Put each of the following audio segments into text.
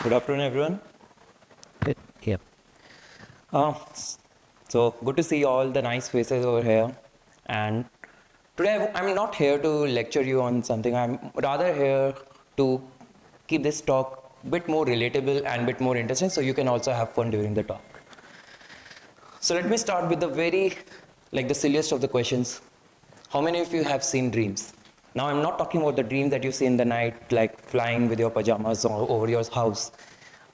Good afternoon, everyone. Good. Yep. Uh, so good to see all the nice faces over here. And today I'm not here to lecture you on something. I'm rather here to keep this talk a bit more relatable and a bit more interesting so you can also have fun during the talk. So let me start with the silliest of the questions. How many of you have seen dreams? Now I'm not talking about the dreams that you see in the night, like flying with your pajamas over your house.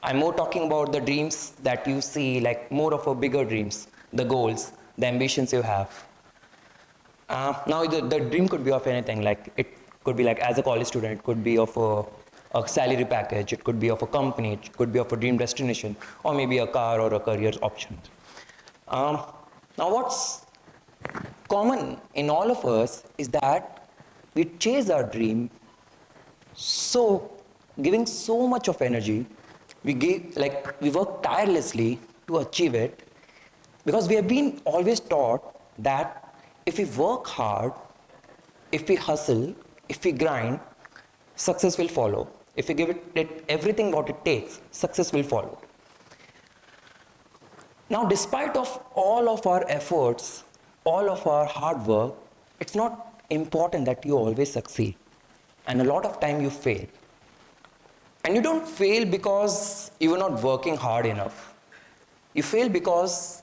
I'm more talking about the dreams that you see, like more of a bigger dreams, the goals, the ambitions you have. Now the dream could be of anything, like it could be like as a college student, it could be of a salary package, it could be of a company, it could be of a dream destination, or maybe a car or a career option. Um, Now what's common in all of us is that we chase our dream so giving so much of energy, we work tirelessly to achieve it because we have been always taught that if we work hard, if we hustle, if we grind, success will follow. If we give it everything what it takes, success will follow. Now, despite of all of our efforts, all of our hard work, it's not important that you always succeed. And a lot of time you fail. And you don't fail because you are not working hard enough. You fail because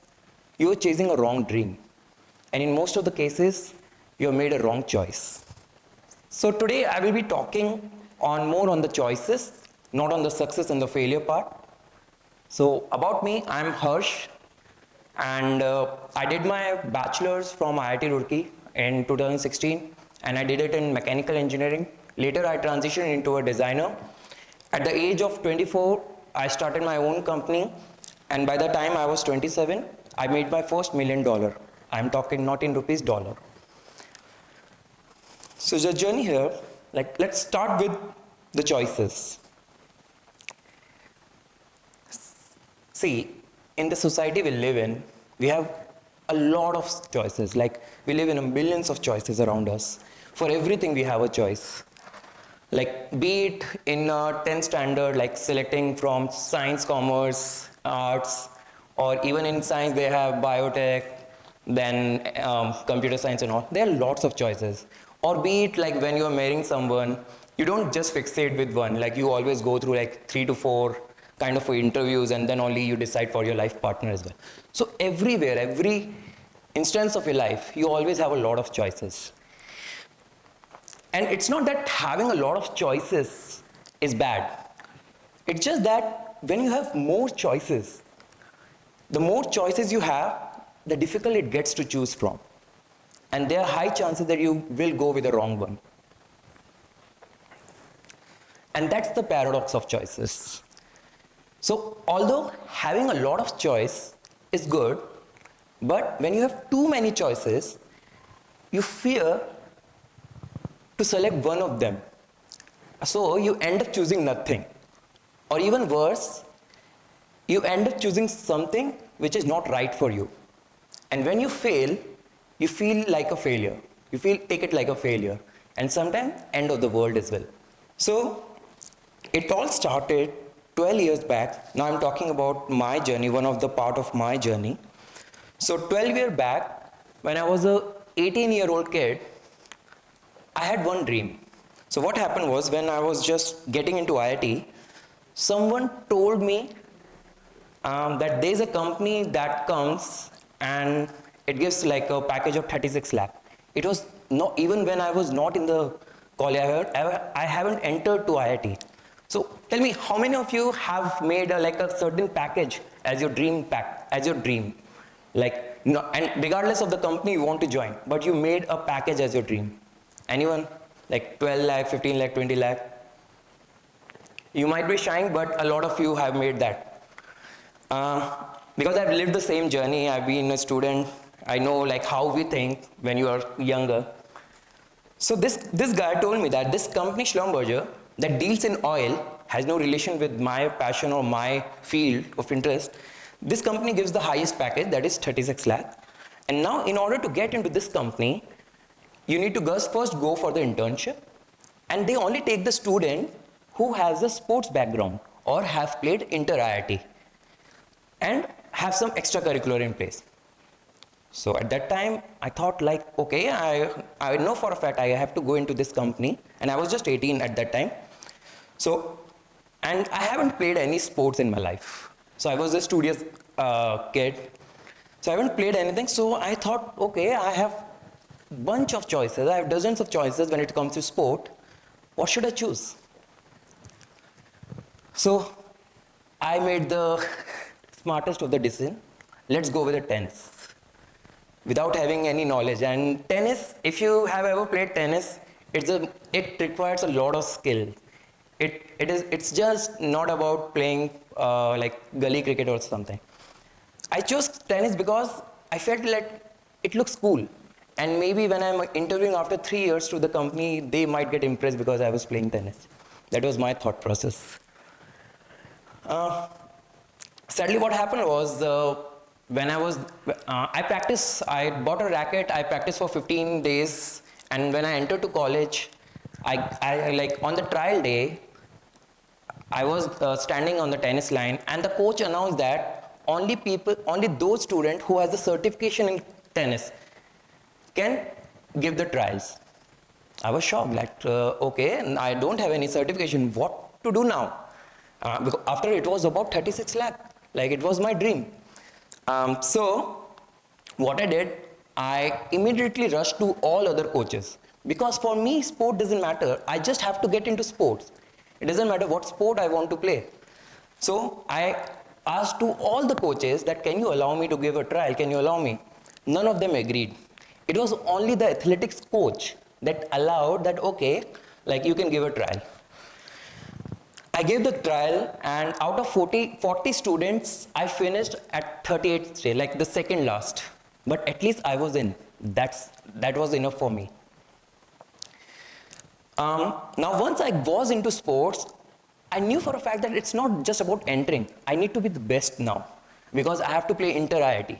you are chasing a wrong dream. And in most of the cases, you have made a wrong choice. So today I will be talking more on the choices, not on the success and the failure part. So about me, I'm Harsh, and I did my bachelor's from IIT Roorkee in 2016, and I did it in mechanical engineering. Later I transitioned into a designer. At the age of 24, I started my own company, and by the time I was 27, I made my first $1 million. I'm talking not in rupees, dollar. So the journey here, let's start with the choices. See, in the society we live in, we have a lot of choices. Like we live in millions of choices around us. For everything we have a choice. Like be it in a 10th standard, like selecting from science, commerce, arts, or even in science they have biotech, then computer science and all. There are lots of choices. Or be it like when you're marrying someone, you don't just fixate with one. Like you always go through like 3 to 4 kind of interviews, and then only you decide for your life partner as well. So everywhere, every instance of your life, you always have a lot of choices. And it's not that having a lot of choices is bad. It's just that when you have more choices, the more choices you have, the difficult it gets to choose from. And there are high chances that you will go with the wrong one. And that's the paradox of choices. So although having a lot of choice is good, but when you have too many choices, you fear to select one of them. So you end up choosing nothing. Or even worse, you end up choosing something which is not right for you. And when you fail, you feel like a failure. Take it like a failure. And sometimes end of the world as well. So it all started 12 years back. Now I'm talking about my journey, one of the part of my journey. So 12 years back, when I was a 18-year-old kid, I had one dream. So what happened was when I was just getting into IIT, someone told me that there's a company that comes and it gives like a package of 36 lakh. It was not, even when I was not in the college, I haven't entered to IIT. So tell me, how many of you have made a certain package as your dream Like, and regardless of the company you want to join, but you made a package as your dream. Anyone? Like 12 lakh, 15 lakh, 20 lakh? You might be shying, but a lot of you have made that. Because I've lived the same journey, I've been a student, I know like how we think when you are younger. So this guy told me that this company Schlumberger that deals in oil has no relation with my passion or my field of interest. This company gives the highest package, that is 36 lakh. And now in order to get into this company, you need to first go for the internship. And they only take the student who has a sports background or have played inter-IIT and have some extracurricular in place. So at that time, I thought like, okay, I know for a fact I have to go into this company, and I was just 18 at that time. So, and I haven't played any sports in my life. So I was a studious kid. So I haven't played anything. So I thought, okay, I have bunch of choices. I have dozens of choices when it comes to sport. What should I choose? So I made the smartest of the decision. Let's go with the tennis. Without having any knowledge. And tennis, if you have ever played tennis, it requires a lot of skill. It's just not about playing like gully cricket or something. I chose tennis because I felt like it looks cool. And maybe when I'm interviewing after 3 years to the company, they might get impressed because I was playing tennis. That was my thought process. Sadly, what happened was when I bought a racket, I practiced for 15 days. And when I entered to college, I like on the trial day, I was standing on the tennis line, and the coach announced that only those students who has the certification in tennis can give the trials. I was shocked, like, okay, I don't have any certification. What to do now? Because after it was about 36 lakh, like it was my dream. So what I did, I immediately rushed to all other coaches, because for me, sport doesn't matter. I just have to get into sports. It doesn't matter what sport I want to play. So I asked to all the coaches that, can you allow me to give a trial? Can you allow me? None of them agreed. It was only the athletics coach that allowed that, okay, like you can give a trial. I gave the trial, and out of 40 students, I finished at 38th stage, like the second last. But at least I was in. That was enough for me. Now, once I was into sports, I knew for a fact that it's not just about entering. I need to be the best now, because I have to play inter-IIT.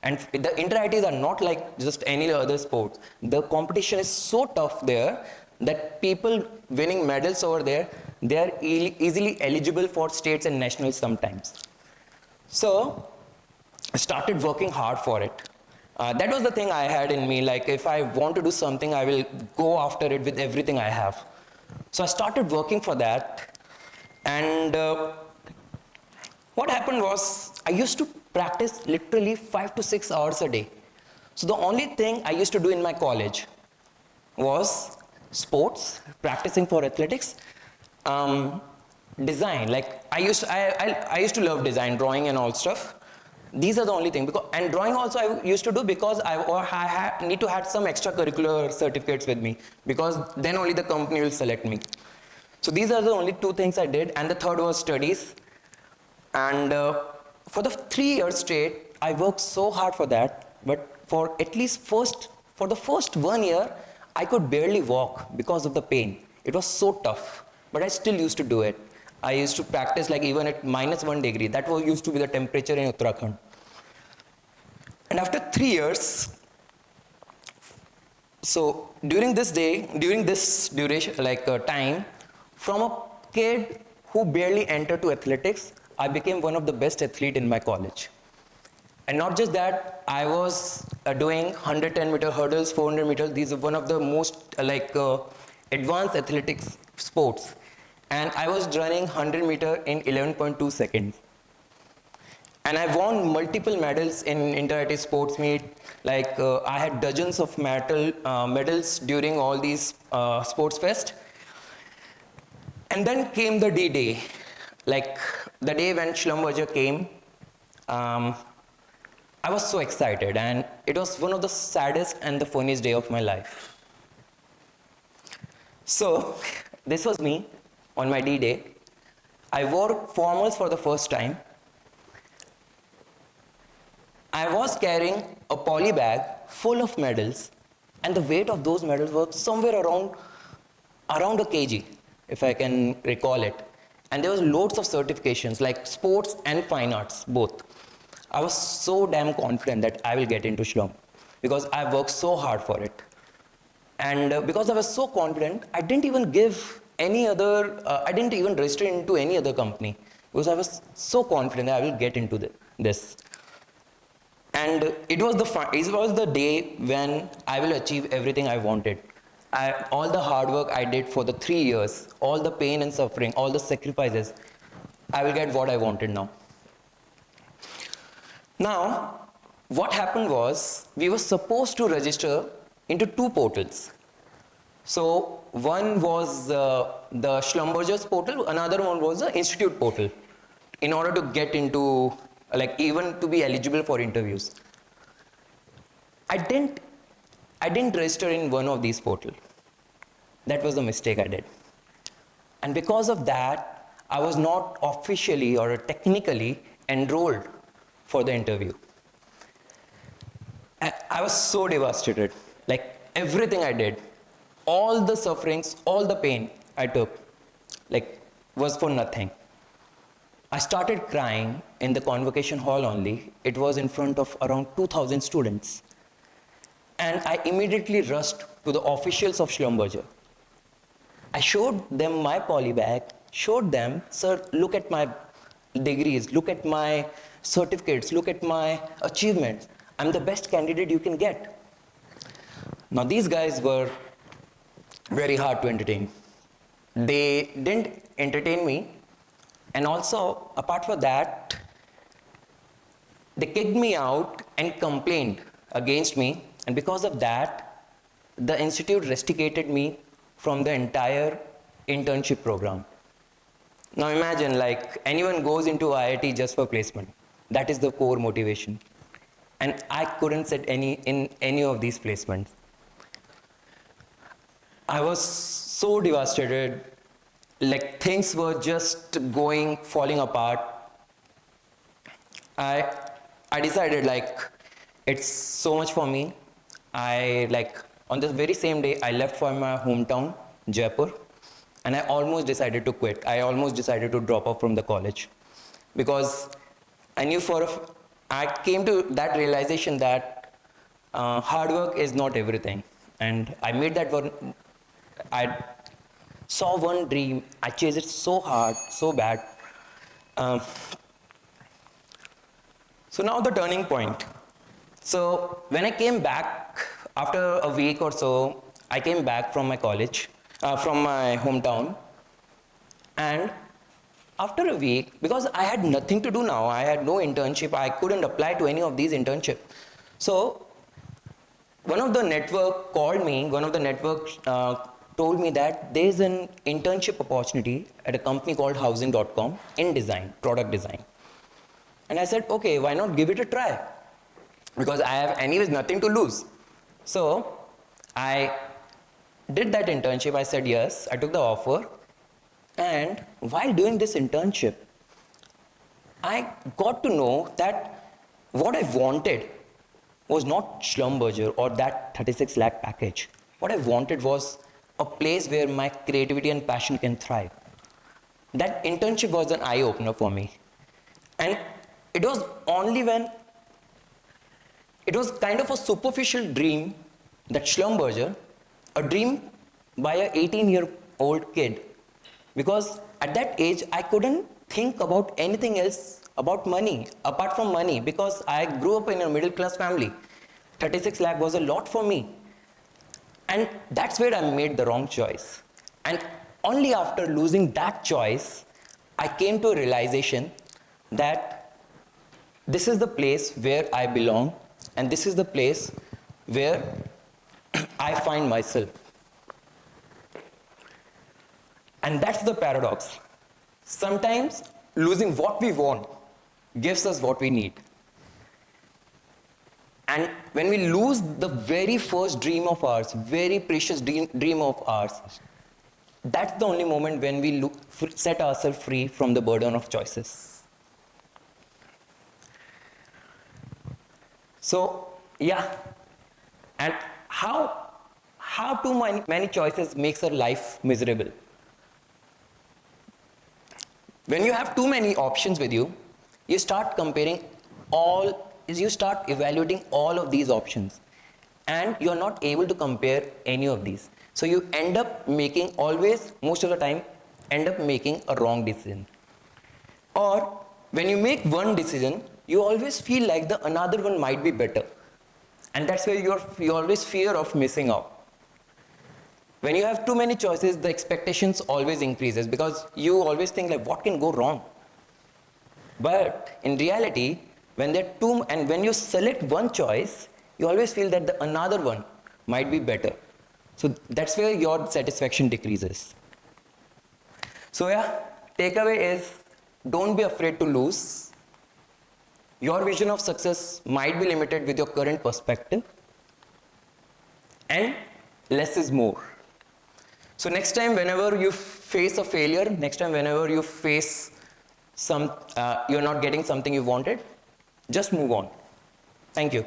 And the inter-IITs are not like just any other sports. The competition is so tough there that people winning medals over there, they are easily eligible for states and nationals sometimes. So I started working hard for it. That was the thing I had in me, like if I want to do something, I will go after it with everything I have. So I started working for that, and what happened was, I used to practice literally 5 to 6 hours a day. So the only thing I used to do in my college was sports, practicing for athletics, design. Like I used to love design, drawing and all stuff. These are the only thing, and drawing also I used to do because I need to have some extracurricular certificates with me, because then only the company will select me. So these are the only 2 things I did, and the third was studies. And for the 3 years straight, I worked so hard for that, but for the first 1 year, I could barely walk because of the pain. It was so tough, but I still used to do it. I used to practice like even at -1 degree. That was used to be the temperature in Uttarakhand. And after 3 years, so during this duration, time, from a kid who barely entered to athletics, I became one of the best athletes in my college. And not just that, I was doing 110-meter hurdles, 400 meters. These are one of the most advanced athletics sports. And I was running 100 meter in 11.2 seconds. And I won multiple medals in inter-IIT sports meet. I had dozens of medals during all these sports fest. And then came the D-Day, like the day when Schlumberger came. I was so excited, and it was one of the saddest and the funniest day of my life. So this was me on my D-Day. I wore formals for the first time. I was carrying a poly bag full of medals, and the weight of those medals was somewhere around a kg, if I can recall it. And there was loads of certifications, like sports and fine arts, both. I was so damn confident that I will get into Schlum, because I worked so hard for it. And because I was so confident, I didn't even register into any other company. because I was so confident that I will get into this. And it was the day when I will achieve everything I wanted. All the hard work I did for the 3 years, all the pain and suffering, all the sacrifices, I will get what I wanted now. Now, what happened was, we were supposed to register into 2 portals. So, one was the Schlumberger's portal, another one was the Institute portal, in order to get into, like, even to be eligible for interviews. I didn't register in one of these portals. That was the mistake I did. And because of that, I was not officially or technically enrolled for the interview. I was so devastated. Like, everything I did, all the sufferings, all the pain I took, like, was for nothing. I started crying in the convocation hall only. It was in front of around 2,000 students. And I immediately rushed to the officials of Schlumberger. I showed them my poly bag, showed them, sir, look at my degrees, look at my certificates, look at my achievements. I'm the best candidate you can get. Now, these guys were very hard to entertain. They didn't entertain me. And also, apart from that, they kicked me out and complained against me. And because of that, the institute rusticated me from the entire internship program. Now imagine, like, anyone goes into IIT just for placement. That is the core motivation. And I couldn't sit in any of these placements. I was so devastated. Like, things were just falling apart. I decided, like, it's so much for me. On this very same day, I left for my hometown, Jaipur, and I almost decided to quit. I almost decided to drop off from the college, because I knew I came to that realization that hard work is not everything. And I made that one. I saw one dream. I chased it so hard, so bad. So now the turning point. So when I came back after a week or so, I came back from my college, from my hometown. And after a week, because I had nothing to do now, I had no internship, I couldn't apply to any of these internships. So one of the network called me, told me that there's an internship opportunity at a company called housing.com in design, product design. And I said, okay, why not give it a try? Because I have anyways nothing to lose. So I did that internship. I said yes, I took the offer. And while doing this internship, I got to know that what I wanted was not Schlumberger or that 36 lakh package. What I wanted was a place where my creativity and passion can thrive. That internship was an eye-opener for me. And it was only when it was kind of a superficial dream that Schlumberger, a dream by an 18-year-old kid. Because at that age, I couldn't think about anything else about money, apart from money, because I grew up in a middle-class family. 36 lakh was a lot for me. And that's where I made the wrong choice. And only after losing that choice, I came to a realization that this is the place where I belong, and this is the place where I find myself. And that's the paradox. Sometimes losing what we want gives us what we need. And when we lose the very first dream of ours, very precious dream of ours, that's the only moment when we set ourselves free from the burden of choices. So, yeah. And how too many choices makes our life miserable? When you have too many options with you, you start evaluating all of these options, and you're not able to compare any of these. So you most of the time, end up making a wrong decision. Or when you make one decision, you always feel like the another one might be better. And that's where you always fear of missing out. When you have too many choices, the expectations always increases because you always think like, what can go wrong? But in reality, when there are two, and when you select one choice, you always feel that the another one might be better. So that's where your satisfaction decreases. So yeah, takeaway is don't be afraid to lose. Your vision of success might be limited with your current perspective. And less is more. So next time whenever you face a failure, next time whenever you face you're not getting something you wanted, just move on. Thank you.